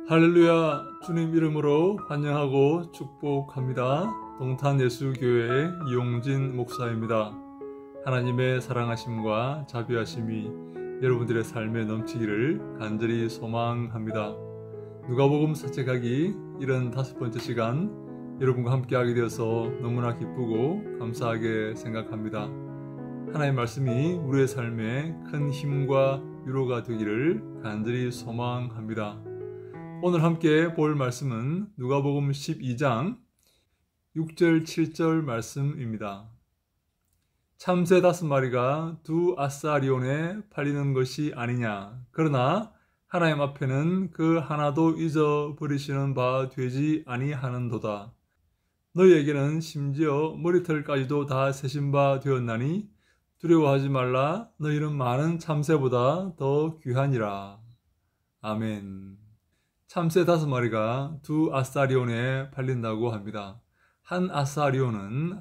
할렐루야. 주님 이름으로 환영하고 축복합니다. 동탄예수교회 이용진 목사입니다. 하나님의 사랑하심과 자비하심이 여러분들의 삶에 넘치기를 간절히 소망합니다. 누가복음 사책하기 75번째 시간 여러분과 함께하게 되어서 너무나 기쁘고 감사하게 생각합니다. 하나님의 말씀이 우리의 삶에 큰 힘과 위로가 되기를 간절히 소망합니다. 오늘 함께 볼 말씀은 누가복음 12장 6절 7절 말씀입니다. 참새 5마리가 두 아사리온에 팔리는 것이 아니냐. 그러나 하나님 앞에는 그 하나도 잊어버리시는 바 되지 아니하는도다. 너희에게는 심지어 머리털까지도 다 세신 바 되었나니 두려워하지 말라. 너희는 많은 참새보다 더 귀하니라. 아멘. 참새 5마리가 두 아사리온에 팔린다고 합니다. 한 아사리온은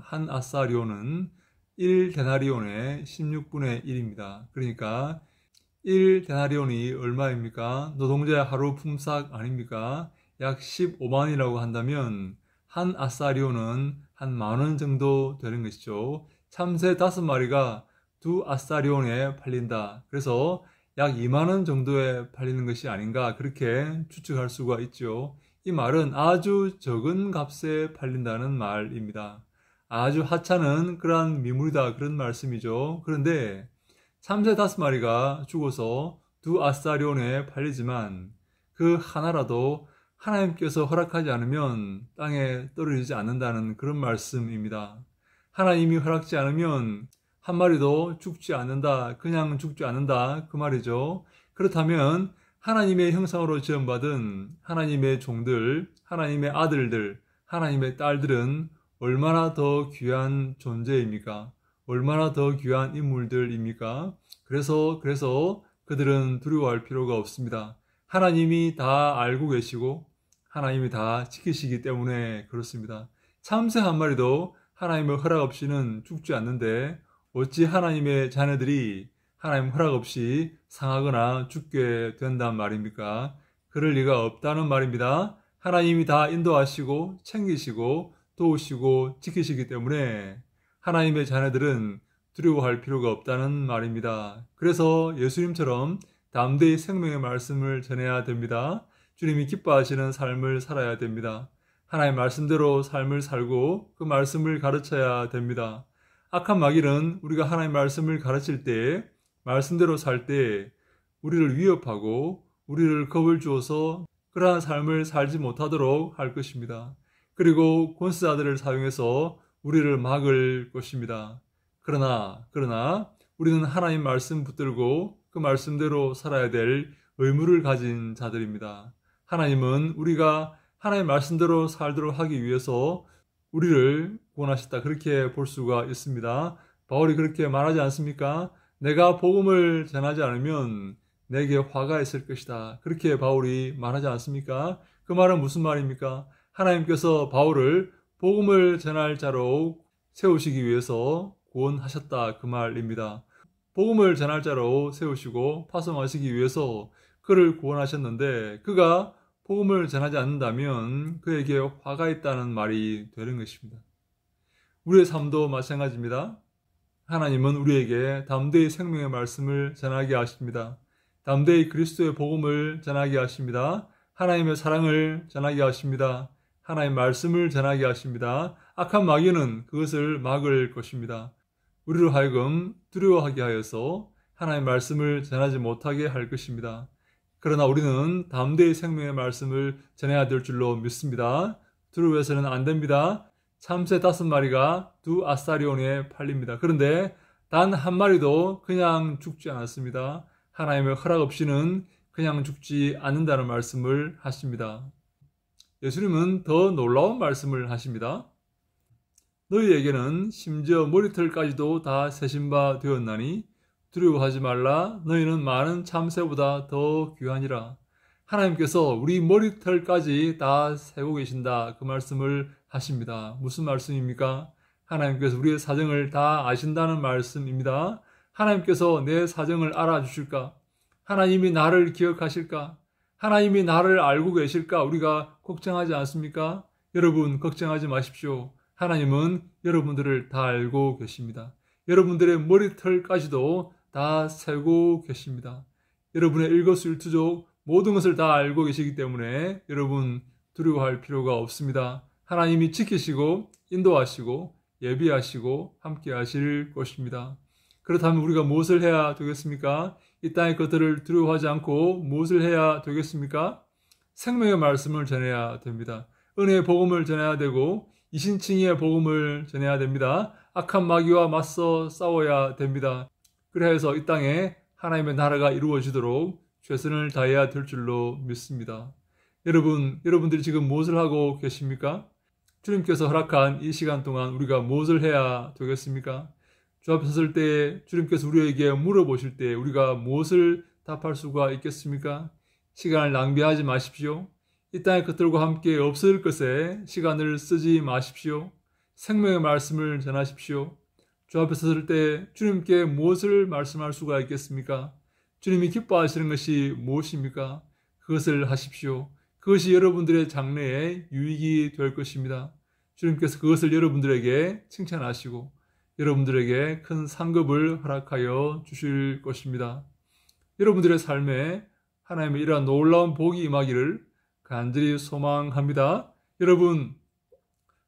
1데나리온의 16분의 1입니다. 그러니까 1데나리온이 얼마입니까? 노동자의 하루 품삯 아닙니까? 약 15만이라고 한다면 한 아사리온은 한 만원 정도 되는 것이죠. 참새 5마리가 두 아사리온에 팔린다. 그래서 약 2만원 정도에 팔리는 것이 아닌가 그렇게 추측할 수가 있죠. 이 말은 아주 적은 값에 팔린다는 말입니다. 아주 하찮은 그러한 미물이다 그런 말씀이죠. 그런데 참새 5마리가 죽어서 두 아사리온에 팔리지만 그 하나라도 하나님께서 허락하지 않으면 땅에 떨어지지 않는다는 그런 말씀입니다. 하나님이 허락지 않으면 한 마리도 죽지 않는다, 그냥 죽지 않는다 그 말이죠. 그렇다면 하나님의 형상으로 지음받은 하나님의 종들, 하나님의 아들들, 하나님의 딸들은 얼마나 더 귀한 존재입니까? 얼마나 더 귀한 인물들입니까? 그래서 그들은 두려워할 필요가 없습니다. 하나님이 다 알고 계시고 하나님이 다 지키시기 때문에 그렇습니다. 참새 한 마리도 하나님의 허락 없이는 죽지 않는데 어찌 하나님의 자녀들이 하나님 허락 없이 상하거나 죽게 된단 말입니까? 그럴 리가 없다는 말입니다. 하나님이 다 인도하시고 챙기시고 도우시고 지키시기 때문에 하나님의 자녀들은 두려워할 필요가 없다는 말입니다. 그래서 예수님처럼 담대히 생명의 말씀을 전해야 됩니다. 주님이 기뻐하시는 삶을 살아야 됩니다. 하나님 말씀대로 삶을 살고 그 말씀을 가르쳐야 됩니다. 악한 마귀는 우리가 하나님 말씀을 가르칠 때, 말씀대로 살 때 우리를 위협하고 우리를 겁을 주어서 그러한 삶을 살지 못하도록 할 것입니다. 그리고 권세자들을 사용해서 우리를 막을 것입니다. 그러나 우리는 하나님 말씀 붙들고 그 말씀대로 살아야 될 의무를 가진 자들입니다. 하나님은 우리가 하나님 말씀대로 살도록 하기 위해서 우리를 구원하셨다 그렇게 볼 수가 있습니다. 바울이 그렇게 말하지 않습니까? 내가 복음을 전하지 않으면 내게 화가 있을 것이다. 그렇게 바울이 말하지 않습니까? 그 말은 무슨 말입니까? 하나님께서 바울을 복음을 전할 자로 세우시기 위해서 구원하셨다 그 말입니다. 복음을 전할 자로 세우시고 파송하시기 위해서 그를 구원하셨는데 그가 복음을 전하지 않는다면 그에게 화가 있다는 말이 되는 것입니다. 우리의 삶도 마찬가지입니다. 하나님은 우리에게 담대히 생명의 말씀을 전하게 하십니다. 담대히 그리스도의 복음을 전하게 하십니다. 하나님의 사랑을 전하게 하십니다. 하나님의 말씀을 전하게 하십니다. 악한 마귀는 그것을 막을 것입니다. 우리로 하여금 두려워하게 하여서 하나님의 말씀을 전하지 못하게 할 것입니다. 그러나 우리는 담대히 생명의 말씀을 전해야 될 줄로 믿습니다. 두려워해서는 안 됩니다. 참새 5마리가 두 아사리온에 팔립니다. 그런데 단 한 마리도 그냥 죽지 않았습니다. 하나님의 허락 없이는 그냥 죽지 않는다는 말씀을 하십니다. 예수님은 더 놀라운 말씀을 하십니다. 너희에게는 심지어 머리털까지도 다 세신 바 되었나니 두려워하지 말라. 너희는 많은 참새보다 더 귀하니라. 하나님께서 우리 머리털까지 다 세고 계신다 그 말씀을 하십니다. 무슨 말씀입니까? 하나님께서 우리의 사정을 다 아신다는 말씀입니다. 하나님께서 내 사정을 알아주실까? 하나님이 나를 기억하실까? 하나님이 나를 알고 계실까 우리가 걱정하지 않습니까? 여러분 걱정하지 마십시오. 하나님은 여러분들을 다 알고 계십니다. 여러분들의 머리털까지도 다 세고 계십니다. 여러분의 일거수일투족 모든 것을 다 알고 계시기 때문에 여러분 두려워할 필요가 없습니다. 하나님이 지키시고 인도하시고 예비하시고 함께 하실 것입니다. 그렇다면 우리가 무엇을 해야 되겠습니까? 이 땅의 것들을 두려워하지 않고 무엇을 해야 되겠습니까? 생명의 말씀을 전해야 됩니다. 은혜의 복음을 전해야 되고 이신칭의의 복음을 전해야 됩니다. 악한 마귀와 맞서 싸워야 됩니다. 그래서 이 땅에 하나님의 나라가 이루어지도록 최선을 다해야 될 줄로 믿습니다. 여러분들이 지금 무엇을 하고 계십니까? 주님께서 허락한 이 시간 동안 우리가 무엇을 해야 되겠습니까? 주 앞에 섰을 때 주님께서 우리에게 물어보실 때 우리가 무엇을 답할 수가 있겠습니까? 시간을 낭비하지 마십시오. 이 땅의 것들과 함께 없을 것에 시간을 쓰지 마십시오. 생명의 말씀을 전하십시오. 주 앞에 섰을 때 주님께 무엇을 말씀할 수가 있겠습니까? 주님이 기뻐하시는 것이 무엇입니까? 그것을 하십시오. 그것이 여러분들의 장래에 유익이 될 것입니다. 주님께서 그것을 여러분들에게 칭찬하시고 여러분들에게 큰 상급을 허락하여 주실 것입니다. 여러분들의 삶에 하나님의 이러한 놀라운 복이 임하기를 간절히 소망합니다. 여러분,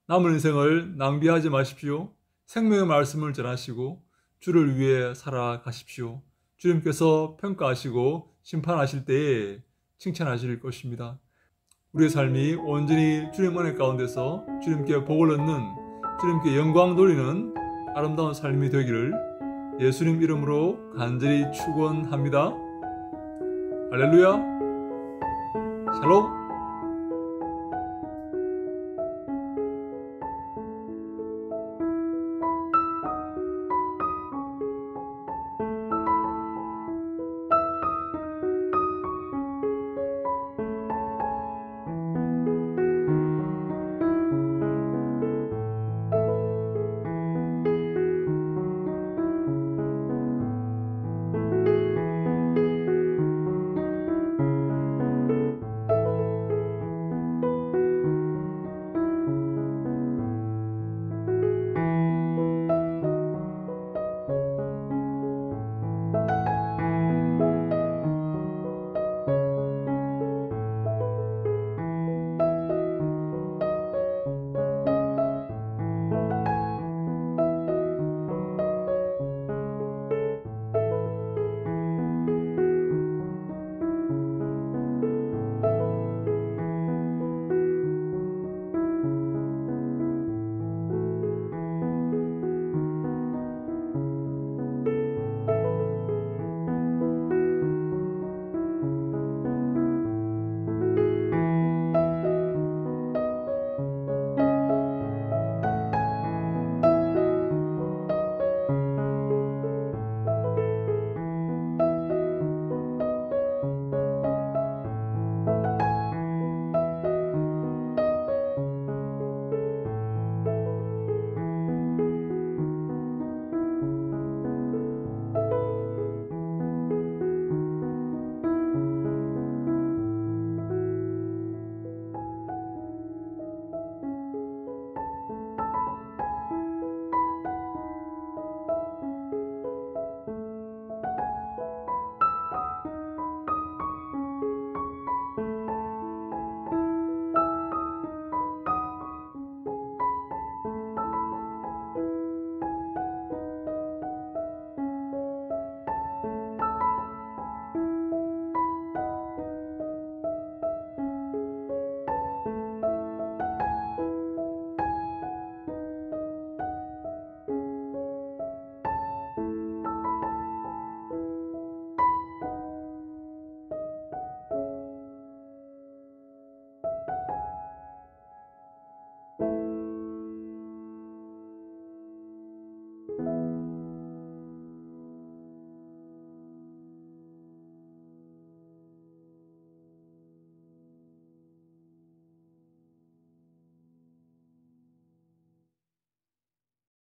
남은 인생을 낭비하지 마십시오. 생명의 말씀을 전하시고 주를 위해 살아가십시오. 주님께서 평가하시고 심판하실 때에 칭찬하실 것입니다. 우리의 삶이 온전히 주님 은혜 가운데서 주님께 복을 얻는, 주님께 영광 돌리는 아름다운 삶이 되기를 예수님 이름으로 간절히 축원합니다. 할렐루야. 샬롬.